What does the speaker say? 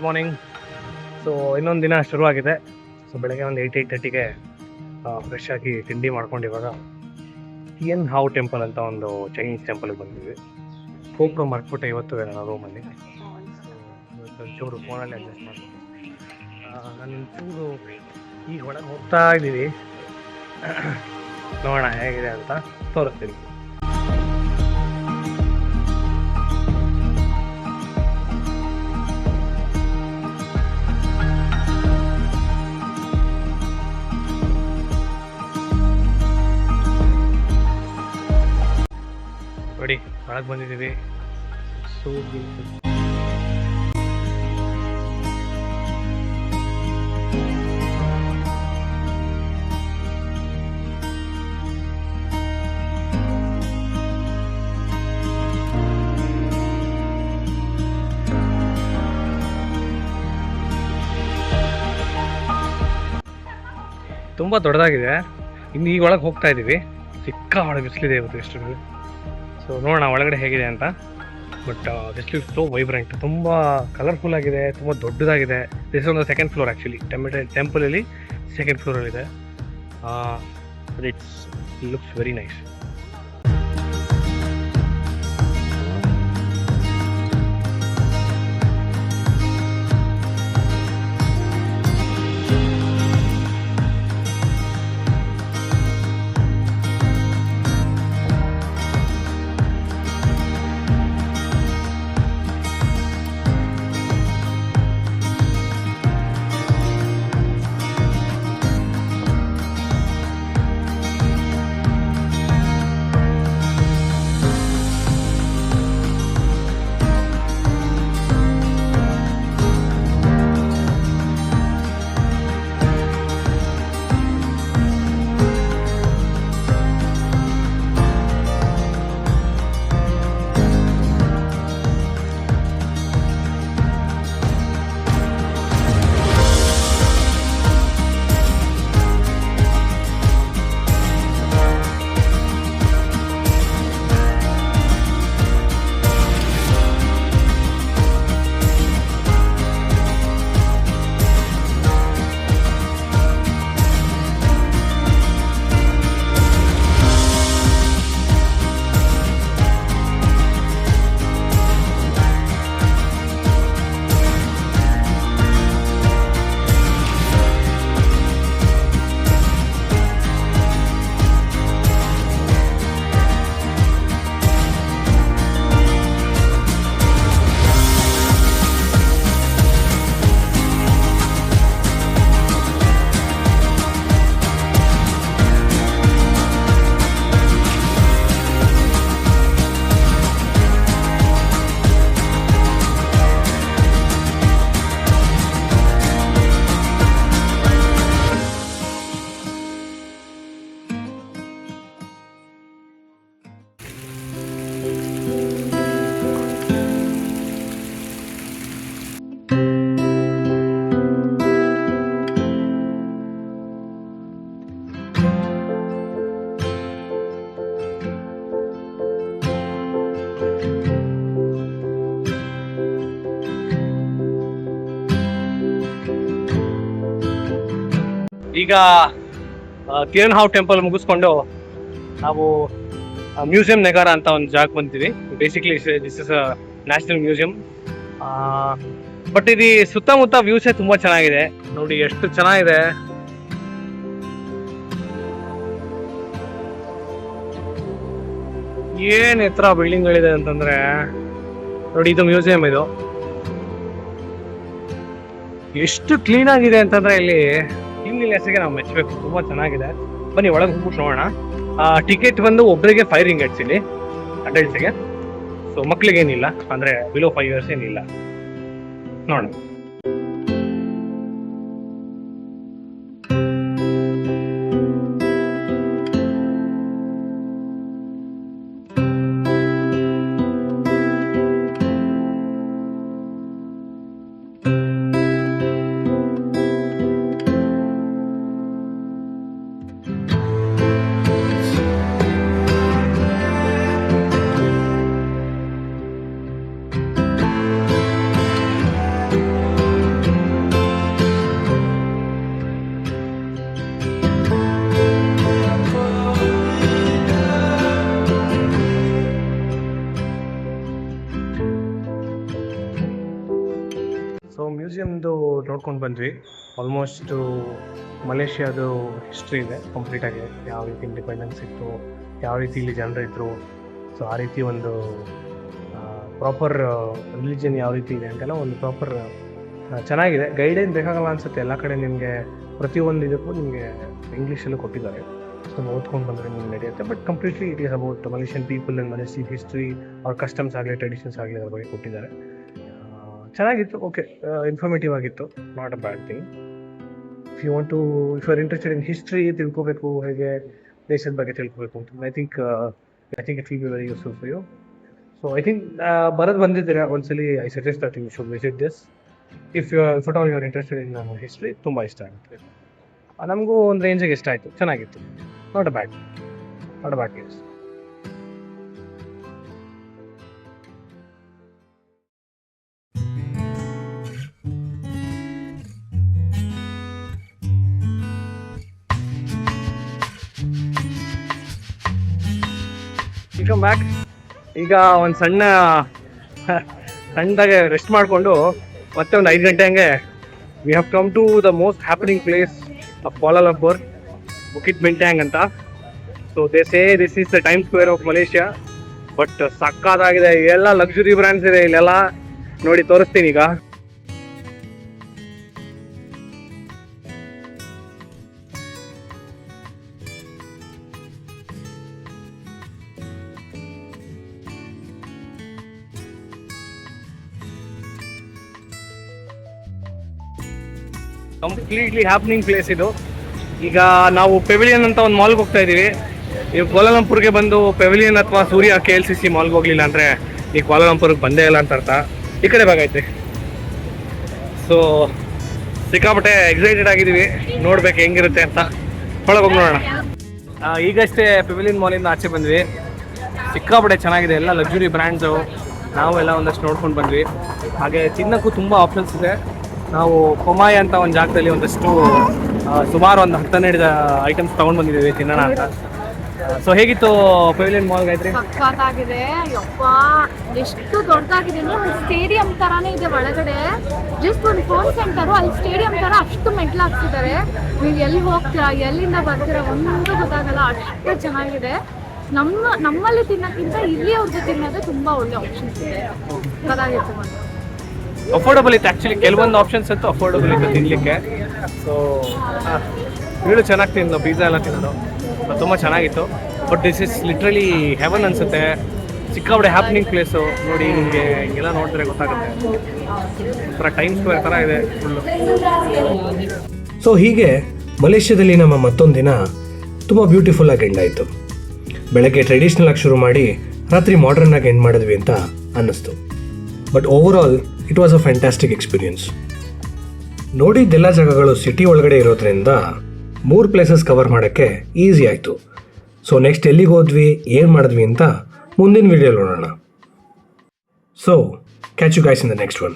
Morning. So ಇನ್ನೊಂದು ದಿನ ಶುರುವಾಗಿದೆ. ಸೊ ಬೆಳಗ್ಗೆ ಒಂದು 8:30ಗೆ ಫ್ರೆಶ್ ಆಗಿ ತಿಂಡಿ ಮಾಡ್ಕೊಂಡು ಇವಾಗ ಟಿಯನ್ ಹಾವ್ ಟೆಂಪಲ್ ಅಂತ ಒಂದು ಚೈನೀಸ್ ಟೆಂಪಲ್ಗೆ ಬಂದಿದ್ವಿ. ಹೋಗ್ಬಿಟ್ಟು ಮರ್ಕ್ಬಿಟ್ಟೆ ಇವತ್ತು ನಾನು ರೂಮಲ್ಲಿ. ಇವತ್ತು ಒಂಚೂರು ಫೋನಲ್ಲಿ ಅಡ್ಜಸ್ಟ್ ಮಾಡ್ತೀನಿ. ನಾನು ಚೂರು ಈಗ ಒಳಗೆ ಹೋಗ್ತಾ ಇದ್ದೀವಿ. ನೋಡೋಣ ಹೇಗಿದೆ ಅಂತ ತೋರಿಸ್ತೀನಿ. ನೋಡಿ ಒಳಗೆ ಬಂದಿದ್ದೀವಿ. So beautiful. ತುಂಬ ದೊಡ್ಡದಾಗಿದೆ. ಇನ್ನು ಈಗ ಒಳಗೆ ಹೋಗ್ತಾ ಇದ್ದೀವಿ. ಸಿಕ್ಕಾಪಟ್ಟೆ ಬಿಸಿಲಿದೆ ಇವತ್ತು ಎಷ್ಟು. ಸೊ ನೋಡೋಣ ಒಳಗಡೆ ಹೇಗಿದೆ ಅಂತ. But this is so vibrant, ತುಂಬ ಕಲರ್ಫುಲ್ ಆಗಿದೆ, ತುಂಬ ದೊಡ್ಡದಾಗಿದೆ. ದಿಸ್ ಒಂದು ಸೆಕೆಂಡ್ ಫ್ಲೋರ್ ಆ್ಯಕ್ಚುಲಿ. ಟೆಂಪಲಲ್ಲಿ ಸೆಕೆಂಡ್ ಫ್ಲೋರಲ್ಲಿದೆ. It's looks very nice. ಈಗ ಟಿಯನ್ ಹಾವ್ ಟೆಂಪಲ್ ಮುಗಿಸ್ಕೊಂಡು ನಾವು ಮ್ಯೂಸಿಯಂ ನಗರ ಅಂತ ಒಂದು ಜಾಗ ಬಂದಿದ್ದೀವಿ. Basically this is a national museum. But ಇದು ಸುತ್ತಮುತ್ತ ವ್ಯೂಸೇ ತುಂಬ ಚೆನ್ನಾಗಿದೆ. ನೋಡಿ ಎಷ್ಟು ಚೆನ್ನಾಗಿದೆ. ಏನ್ ಎತ್ತರ ಬಿಲ್ಡಿಂಗ್ಗಳಿದೆ ಅಂತಂದ್ರೆ ನೋಡಿ, ಇದು ಮ್ಯೂಸಿಯಂ. ಇದು ಎಷ್ಟು ಕ್ಲೀನ್ ಆಗಿದೆ ಅಂತಂದ್ರೆ ಇಲ್ಲಿ ಕ್ಲೀನ್ಲಿನೆಸ್ಗೆ ನಾವು ಮೆಚ್ಚಬೇಕು. ತುಂಬ ಚೆನ್ನಾಗಿದೆ. ಬನ್ನಿ ಒಳಗೆ ಹೋಗ್ಬಿಟ್ಟು ನೋಡೋಣ. ಟಿಕೆಟ್ ಬಂದು ಒಬ್ಬರಿಗೆ 5 ರಿಂಗಟ್ಸ್ ಇಲ್ಲಿ ಅಡಲ್ಟ್ಸ್ಗೆ. ಸೊ ಮಕ್ಳಿಗೇನಿಲ್ಲ, ಅಂದರೆ ಬಿಲೋ 5 ಇಯರ್ಸ್ ಏನಿಲ್ಲ. ನೋಡೋಣ. ನೋಡ್ಕೊಂಡು ಬಂದ್ವಿ. ಆಲ್ಮೋಸ್ಟು ಮಲೇಷ್ಯಾದು ಹಿಸ್ಟ್ರಿ ಇದೆ ಕಂಪ್ಲೀಟಾಗಿ, ಯಾವ ರೀತಿ ಇಂಡಿಪೆಂಡೆನ್ಸ್ ಇತ್ತು, ಯಾವ ರೀತಿ ಇಲ್ಲಿ ಜನರಿದ್ರು, ಸೊ ಆ ರೀತಿ ಒಂದು ಪ್ರಾಪರ್ ರಿಲಿಜನ್ ಯಾವ ರೀತಿ ಇದೆ ಅಂತೆಲ್ಲ ಒಂದು ಪ್ರಾಪರ್ ಚೆನ್ನಾಗಿದೆ. ಗೈಡೇನು ಬೇಕಾಗಲ್ಲ ಅನಿಸುತ್ತೆ, ಎಲ್ಲ ಕಡೆ ನಿಮಗೆ ಪ್ರತಿಯೊಂದು ಇದಕ್ಕೂ ನಿಮಗೆ ಇಂಗ್ಲೀಷಲ್ಲೂ ಕೊಟ್ಟಿದ್ದಾರೆ, ಸೊ ಓದ್ಕೊಂಡು ಬಂದರೆ ನಿಮ್ಗೆ ನಡೆಯುತ್ತೆ. But completely it is about Malaysian people and Malaysian history, ಅವ್ರ ಕಸ್ಟಮ್ಸ್ ಆಗಲಿ ಟ್ರೆಡಿಷನ್ಸ್ ಆಗಲಿ ಅದ್ರ ಬಗ್ಗೆ ಕೊಟ್ಟಿದ್ದಾರೆ. ಚೆನ್ನಾಗಿತ್ತು, ಓಕೆ, ಇನ್ಫಾರ್ಮೇಟಿವ್ ಆಗಿತ್ತು, not a bad thing. If you are interested in history, ತಿಳ್ಕೋಬೇಕು ಹೇಗೆ ದೇಶದ ಬಗ್ಗೆ ತಿಳ್ಕೋಬೇಕು ಅಂತ, I think it will be very useful for you. So I think ಬಂದಿದ್ದೀರಾ ಒಂದ್ಸಲಿ, I suggest that you should visit this if all you are interested in history. ತುಂಬ ಇಷ್ಟ ಆಗುತ್ತೆ, ನಮಗೂ ಒಂದು ರೇಂಜಿಗೆ ಇಷ್ಟ ಆಯಿತು, ಚೆನ್ನಾಗಿತ್ತು, not a bad place. Welcome back. ಈಗ ಒಂದು ಸಣ್ಣದಾಗೆ ರೆಸ್ಟ್ ಮಾಡಿಕೊಂಡು ಮತ್ತೆ ಒಂದು 5 ಗಂಟೆ ಹಂಗೆ we have come to the most happening place of Kuala Lumpur, Bukit Bintang ಅಂತ. So they say this is the Time Square of Malaysia. But ಸಕ್ಕತ್ತಾಗಿದೆ, ಎಲ್ಲ ಲಕ್ಸುರಿ ಬ್ರ್ಯಾಂಡ್ಸ್ ಇದೆ ಇಲ್ಲೆಲ್ಲ, ನೋಡಿ ತೋರಿಸ್ತೀನಿ ಈಗ. ಕಂಪ್ಲೀಟ್ಲಿ ಹ್ಯಾಪನಿಂಗ್ ಪ್ಲೇಸ್ ಇದು. ಈಗ ನಾವು ಪೆವಿಲಿಯನ್ ಅಂತ ಒಂದು ಮಾಲ್ಗೆ ಹೋಗ್ತಾ ಇದ್ದೀವಿ. ನೀವು ಕ್ವಾಲಾಲಂಪುರ್ಗೆ ಬಂದು ಪೆವಿಲಿಯನ್ ಅಥವಾ ಸೂರ್ಯ KLCC ಮಾಲ್ಗೆ ಹೋಗ್ಲಿಲ್ಲ ಅಂದರೆ ಈ ಕ್ವಾಲಾಲಂಪುರ್ಗೆ ಬಂದೇ ಇಲ್ಲ ಅಂತ ಅರ್ಥ. ಈ ಕಡೆ ಭಾಗೈತೆ. ಸೊ ಸಿಕ್ಕಾಪಟ್ಟೆ ಎಕ್ಸೈಟೆಡ್ ಆಗಿದ್ದೀವಿ, ನೋಡ್ಬೇಕು ಹೆಂಗಿರುತ್ತೆ ಅಂತ. ಒಳಗೆ ಹೋಗಿ ನೋಡೋಣ. ಈಗಷ್ಟೇ ಪೆವಿಲಿಯನ್ ಮಾಲಿಂದ ಆಚೆ ಬಂದ್ವಿ. ಸಿಕ್ಕಾಪಟ್ಟೆ ಚೆನ್ನಾಗಿದೆ, ಎಲ್ಲ ಲಕ್ಸುರಿ ಬ್ರ್ಯಾಂಡ್ಸು. ನಾವು ಎಲ್ಲ ಒಂದಷ್ಟು ನೋಡ್ಕೊಂಡು ಬಂದ್ವಿ. ಹಾಗೆ ತಿನ್ನೋಕ್ಕೂ ತುಂಬ ಆಪ್ಷನ್ಸ್ ಇದೆ. ನಾವು ಕೊಮಾಯ್ ಅಂತ ಒಂದು ಜಾಗದಲ್ಲಿ ಒಂದಷ್ಟು ಸುಮಾರು ಒಂದು 10-12 ಐಟಮ್ಸ್ ತೊಗೊಂಡು ಬಂದಿದ್ದೀವಿ ತಿನ್ನೋಣ ಅಂತ. ಸೊ ಹೇಗಿತ್ತು ಪೆವಿಲಿಯನ್ ಮಾಲ್ ಗಾಯತ್ರಿ? ಸಕ್ಕತ್ತಾಗಿದೆ, ಯಪ್ಪ ಎಷ್ಟು ದೊಡ್ಡದಾಗಿದೆ ಅಂದ್ರೆ ಒಂದು ಸ್ಟೇಡಿಯಂ ತರಾನೇ ಇದೆ ಒಳಗಡೆ. ಜಸ್ಟ್ ಒಂದು ಫೋನ್ ಸೆಂಟರು, ಅಲ್ಲಿ ಸ್ಟೇಡಿಯಂ ತರ ಅಷ್ಟು ಮೆಟ್ಲಾಗ್ತಿದ್ದಾರೆ. ನೀವು ಎಲ್ಲಿ ಹೋಗ್ತೀರಾ, ಎಲ್ಲಿಂದ ಬರ್ತೀರಾ ಒಂದು ಗೊತ್ತಾಗಲ್ಲ, ಅಷ್ಟು ಚೆನ್ನಾಗಿದೆ. ನಮ್ಮಲ್ಲಿ ತಿನ್ನೋಕ್ಕಿಂತ ಇಲ್ಲಿ ಅವ್ರಿಗೆ ತಿನ್ನೋದು ತುಂಬಾ ಒಳ್ಳೆ ಆಪ್ಷನ್ಸ್ ಇದೆ. ಸಕ್ಕತ್ತಾಗಿತ್ತು. ಒಂದು ಅಫೋರ್ಡಬಲ್ ಇತ್ತು ಆ್ಯಕ್ಚುಲಿ, ಕೆಲವೊಂದು ಆಪ್ಷನ್ಸ್ ಅಂತೂ ಅಫೋರ್ಡಬಲ್ ಇತ್ತು ತಿನ್ನಲಿಕ್ಕೆ. ಸೊ ಇಳು ಚೆನ್ನಾಗಿ ತಿನ್ನೋದು, ಪಿಜ್ಜಾ ಎಲ್ಲ ತಿನ್ನೋದು ತುಂಬ ಚೆನ್ನಾಗಿತ್ತು. But this is literally heaven ಅನಿಸುತ್ತೆ. ಸಿಕ್ಕಾಪಟ್ಟೆ ಹ್ಯಾಪನಿಂಗ್ ಪ್ಲೇಸು. ನೋಡಿ ನಿಮಗೆ ಹಿಂಗೆಲ್ಲ ನೋಡಿದ್ರೆ ಗೊತ್ತಾಗುತ್ತೆ, ಒಂಥರ ಟೈಮ್ ಸ್ಕ್ವೇರ್ ಥರ ಇದೆ ಫುಲ್ಲು. ಸೊ ಹೀಗೆ ಮಲೇಷ್ಯಾದಲ್ಲಿ ನಮ್ಮ ಮತ್ತೊಂದು ದಿನ ತುಂಬ ಬ್ಯೂಟಿಫುಲ್ಲಾಗಿ ಎಂಡ್ ಆಯಿತು. ಬೆಳಗ್ಗೆ ಟ್ರೆಡಿಷ್ನಲ್ ಆಗಿ ಶುರು ಮಾಡಿ ರಾತ್ರಿ ಮಾಡರ್ನ್ ಆಗಿ ಎಂಡ್ ಮಾಡಿದ್ವಿ ಅಂತ ಅನ್ನಿಸ್ತು. But over all it was a fantastic experience. ನೋಡಿದ್ದೆಲ್ಲ ಜಾಗಗಳು ಸಿಟಿ ಒಳಗಡೆ ಇರೋದ್ರಿಂದ 3 ಪ್ಲೇಸಸ್ ಕವರ್ ಮಾಡೋಕ್ಕೆ ಈಸಿ ಆಯಿತು. ಸೊ ನೆಕ್ಸ್ಟ್ ಎಲ್ಲಿಗೆ ಹೋದ್ವಿ, ಏನು ಮಾಡಿದ್ವಿ ಅಂತ ಮುಂದಿನ ವಿಡಿಯೋ ನೋಡೋಣ. So catch you guys in the next one.